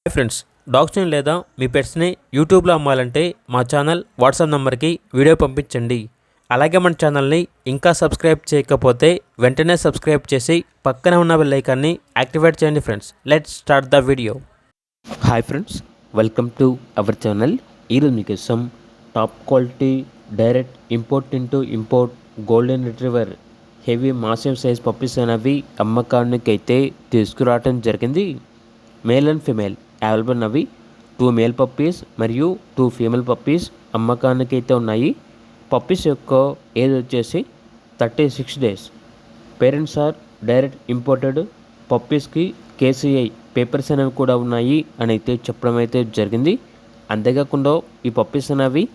Hi friends, డాగ్స్ని లేదా మీ పెట్స్ని యూట్యూబ్లో అమ్మాలంటే మా ఛానల్ వాట్సాప్ నెంబర్కి వీడియో పంపించండి. అలాగే మన ఛానల్ని ఇంకా సబ్స్క్రైబ్ చేయకపోతే వెంటనే సబ్స్క్రైబ్ చేసి పక్కనే ఉన్న బెల్ ఐకాన్ని యాక్టివేట్ చేయండి. Friends, let's start the video. Hi friends, welcome to our channel. ఈరోజు మీకోసం top quality direct import golden retriever heavy massive size puppies అనేవి అమ్మకానికైతే తీసుకురావడం జరిగింది. మేల్ అండ్ ఫిమేల్ అవైలబుల్ ఉన్నవి. 2 మేల్ పప్పీస్ మరియు 2 ఫీమేల్ పప్పీస్ అమ్మకానికి అయితే ఉన్నాయి. పప్పీస్ యొక్క ఏజ్ వచ్చేసి 36 days. Parents are direct imported. పప్పీస్కి కేసీఐ పేపర్స్ అనేవి కూడా ఉన్నాయి అని అయితే చెప్పడం అయితే జరిగింది. అంతేకాకుండా ఈ పప్పీస్ అనేవి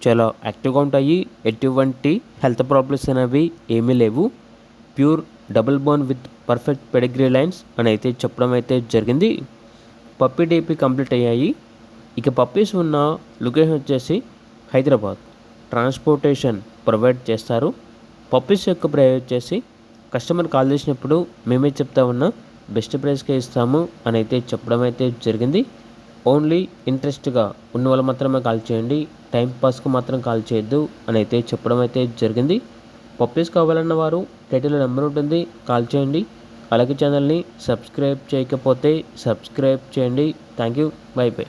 చాలా యాక్టివ్గా ఉంటాయి. ఎటువంటి హెల్త్ ప్రాబ్లమ్స్ అనేవి ఏమీ లేవు. Pure double bone with perfect pedigree lines అని అయితే చెప్పడం అయితే జరిగింది. పప్పీ డీపీ కంప్లీట్ అయ్యాయి. ఇక పప్పీస్ ఉన్న లొకేషన్ వచ్చేసి హైదరాబాద్. ట్రాన్స్పోర్టేషన్ ప్రొవైడ్ చేస్తారు. పప్పీస్ యొక్క ప్రైస్ వచ్చేసి కస్టమర్ కాల్ చేసినప్పుడు మేమే చెప్తా ఉన్నా బెస్ట్ ప్రైస్కే ఇస్తాము అని అయితే చెప్పడం అయితే జరిగింది. ఓన్లీ ఇంట్రెస్ట్గా ఉన్న వాళ్ళు మాత్రమే కాల్ చేయండి, టైంపాస్కి మాత్రం కాల్ చేయొద్దు అని అయితే చెప్పడం అయితే జరిగింది. పప్పీస్ కావాలన్న వారు టైటిల్ నెంబర్ ఉంటుంది, కాల్ చేయండి. అలాగే ఛానల్ని సబ్స్క్రైబ్ చేయకపోతే సబ్స్క్రైబ్ చేయండి. Thank you, by by.